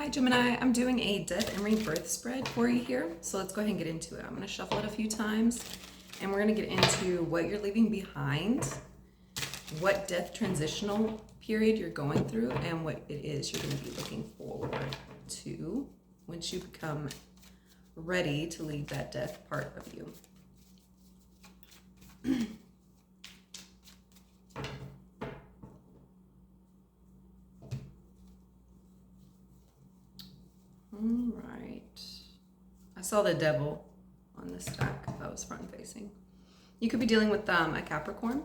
Hi Gemini, I'm doing a death and rebirth spread for you here. So let's go ahead and get into it. I'm going to shuffle it a few times and we're going to get into what you're leaving behind, what death transitional period you're going through, and what it is you're going to be looking forward to once you become ready to leave that death part of you. All right. I saw the devil on this stack if I was front facing. You could be dealing with a Capricorn.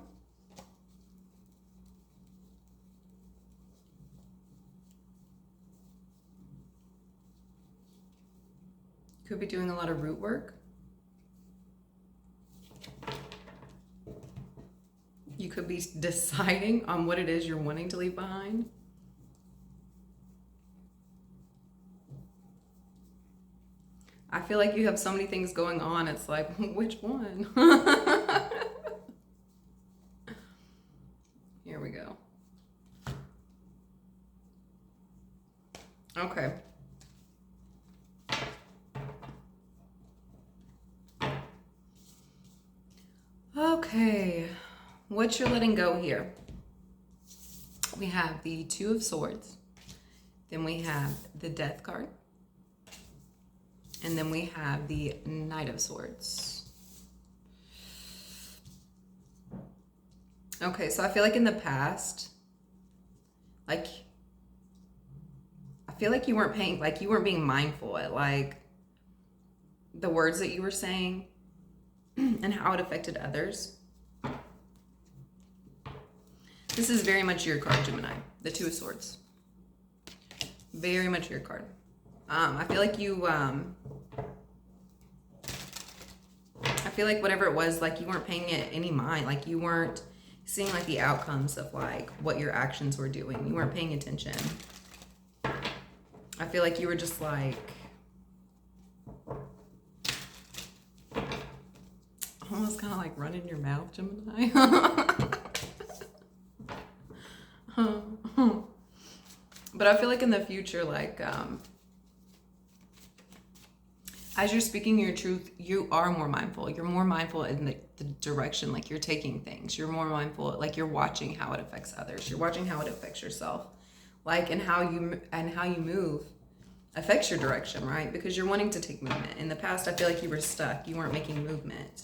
Could be doing a lot of root work. You could be deciding on what it is you're wanting to leave behind. I feel like you have so many things going on. It's like, which one? Here we go. Okay. Okay. What you're letting go here. We have the Two of Swords. Then we have the Death card. And then we have the Knight of Swords. Okay, so I feel like in the past, I feel like you weren't being mindful at like the words that you were saying and how it affected others. This is very much your card, Gemini, the Two of Swords. Very much your card. I feel like you, I feel like whatever it was, like you weren't paying it any mind. Like you weren't seeing like the outcomes of like what your actions were doing. You weren't paying attention. I feel like you were just like, almost kind of like running your mouth, Gemini. But I feel like in the future, like, as you're speaking your truth, you are more mindful. You're more mindful in the direction, like you're taking things. You're more mindful, like you're watching how it affects others. You're watching how it affects yourself. Like, and how you move affects your direction, right? Because you're wanting to take movement. In the past, I feel like you were stuck. You weren't making movement.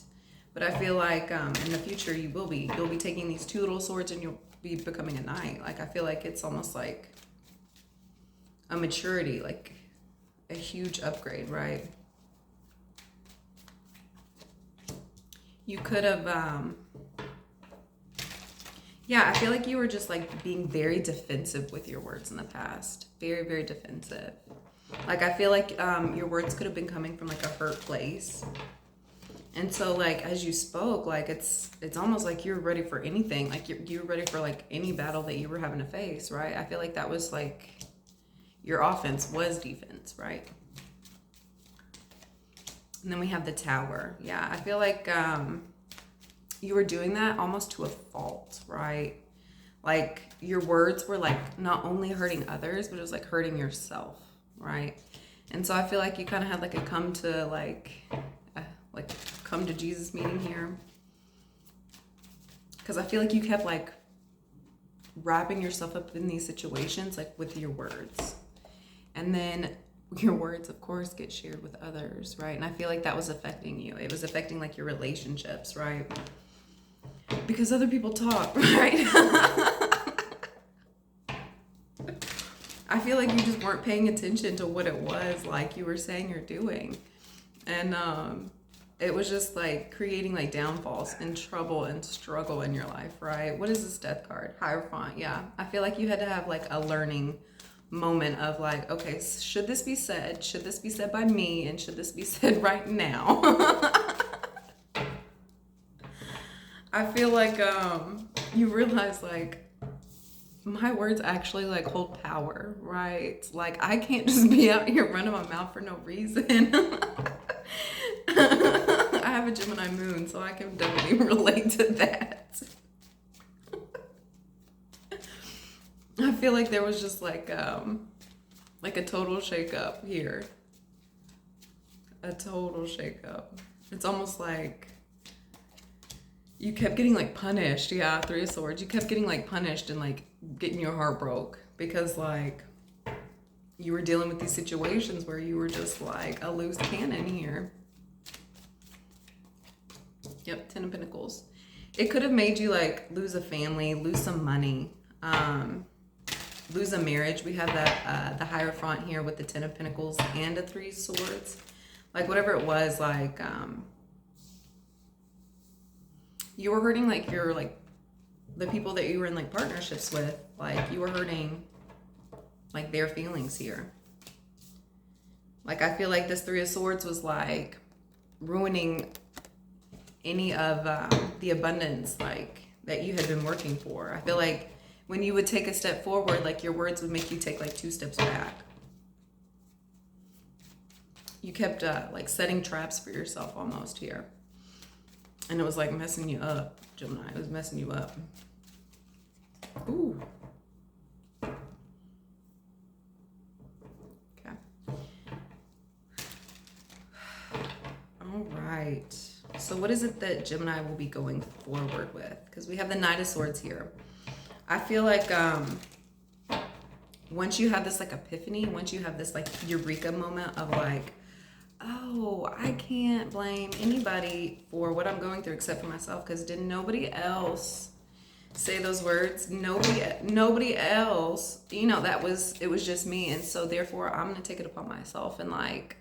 But I feel like in the future, you will be. You'll be taking these two little swords and you'll be becoming a knight. Like, I feel like it's almost like a maturity, like a huge upgrade, right? You could have, yeah, I feel like you were just like being very defensive with your words in the past. Very, very defensive. Like, I feel like your words could have been coming from like a hurt place. And so like, as you spoke, like it's almost like you're ready for anything. Like you're ready for like any battle that you were having to face, right? I feel like that was like, your offense was defense, right? And then we have the Tower. Yeah, I feel like you were doing that almost to a fault, right? Like your words were like not only hurting others, but it was like hurting yourself, right? And so I feel like you kind of had like a come to Jesus meeting here. Because I feel like you kept like wrapping yourself up in these situations like with your words. And then your words, of course, get shared with others, right? And I feel like that was affecting you. It was affecting like your relationships, right? Because other people talk, right? I feel like you just weren't paying attention to what it was like you were saying or doing. And it was just like creating like downfalls and trouble and struggle in your life, right? What is this Death card? Hierophant, yeah. I feel like you had to have like a learning moment of like, okay, should this be said? Should this be said by me? And should this be said right now? I feel like you realize like my words actually like hold power, right? Like I can't just be out here running my mouth for no reason. I have a Gemini moon, so I can definitely relate to that. I feel like there was just like Like a total shakeup here. A total shakeup. It's almost like you kept getting like punished. Yeah, Three of Swords. You kept getting like punished and like getting your heart broke because like you were dealing with these situations where you were just like a loose cannon here. Yep, Ten of Pentacles. It could have made you like lose a family, lose some money, lose a marriage. We have that the Hierophant here with the Ten of Pentacles and a Three of Swords. Like whatever it was, like you were hurting like your like the people that you were in like partnerships with, like you were hurting like their feelings here. Like I feel like this Three of Swords was like ruining any of the abundance like that you had been working for. I feel like when you would take a step forward, like your words would make you take like 2 steps back. You kept like setting traps for yourself almost here. And it was like messing you up, Gemini. It was messing you up. Ooh. Okay. All right. So what is it that Gemini will be going forward with? Because we have the Knight of Swords here. I feel like once you have this like epiphany, once you have this like eureka moment of like, oh, I can't blame anybody for what I'm going through except for myself, because didn't nobody else say those words? Nobody else, you know, it was just me. And so therefore I'm going to take it upon myself and like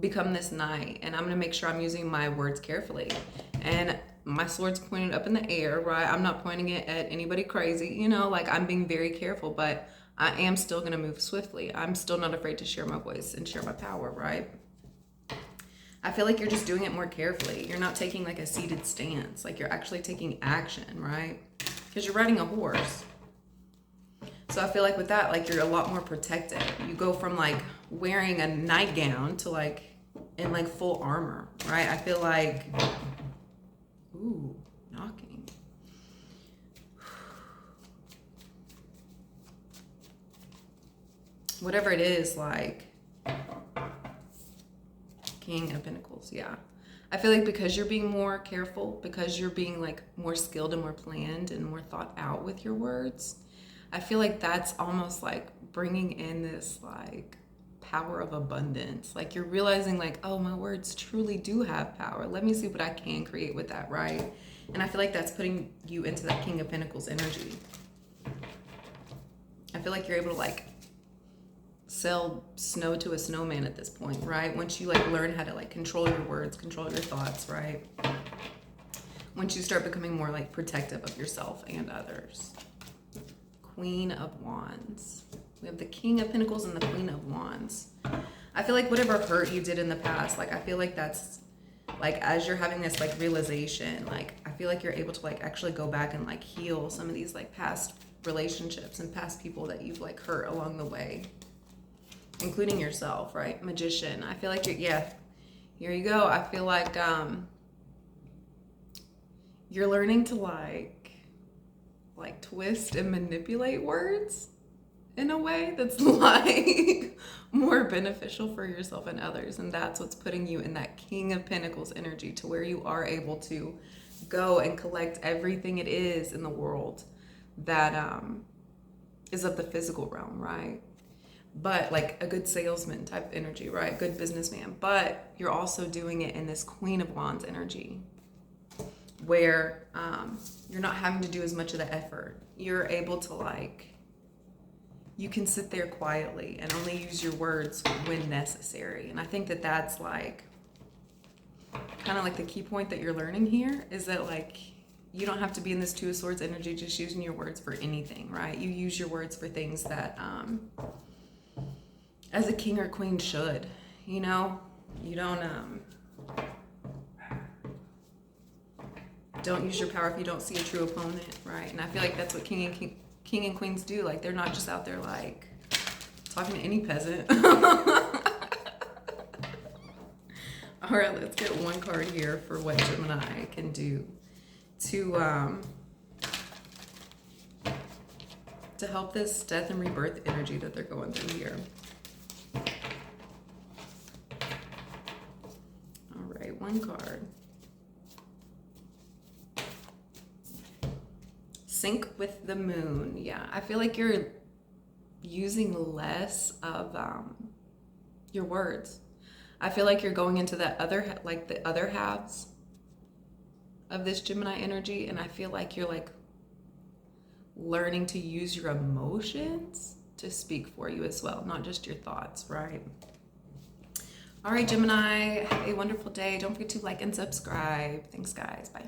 become this knight, and I'm going to make sure I'm using my words carefully. And my sword's pointed up in the air, right? I'm not pointing it at anybody crazy, you know, like I'm being very careful, but I am still going to move swiftly. I'm still not afraid to share my voice and share my power, right? I feel like you're just doing it more carefully. You're not taking like a seated stance. Like you're actually taking action, right? Because you're riding a horse. So I feel like with that, like you're a lot more protected. You go from like wearing a nightgown to like in like full armor, right? I feel like, ooh, knocking. Whatever it is, like King of Pentacles, yeah. I feel like because you're being more careful, because you're being like more skilled and more planned and more thought out with your words, I feel like that's almost like bringing in this like power of abundance. Like you're realizing like, oh, my words truly do have power. Let me see what I can create with that, right? And I feel like that's putting you into that King of Pentacles energy. I feel like you're able to like sell snow to a snowman at this point, right? Once you like learn how to like control your words, control your thoughts, right? Once you start becoming more like protective of yourself and others. Queen of Wands. We have the King of Pentacles and the Queen of Wands. I feel like whatever hurt you did in the past, like I feel like that's like as you're having this like realization, like I feel like you're able to like actually go back and like heal some of these like past relationships and past people that you've like hurt along the way, including yourself, right? Magician. I feel like you're, yeah, here you go. I feel like you're learning to like twist and manipulate words in a way that's like more beneficial for yourself and others. And that's what's putting you in that King of Pentacles energy, to where you are able to go and collect everything it is in the world that is of the physical realm, right? But like a good salesman type energy, right? Good businessman. But you're also doing it in this Queen of Wands energy, where you're not having to do as much of the effort. You're able to like, you can sit there quietly and only use your words when necessary. And I think that that's like kind of like the key point that you're learning here, is that like you don't have to be in this Two of Swords energy just using your words for anything, right? You use your words for things that as a king or queen should, you know? You don't use your power if you don't see a true opponent, right? And I feel like that's what king and queens do. Like they're not just out there like talking to any peasant. All right, let's get one card here for what Gemini can do to help this death and rebirth energy that they're going through here. moon card. Sync with the moon. Yeah, I feel like you're using less of your words. I feel like you're going into that other, like the other halves of this Gemini energy, and I feel like you're like learning to use your emotions to speak for you as well, not just your thoughts, right? All right, Gemini, have a wonderful day. Don't forget to like and subscribe. Thanks, guys. Bye.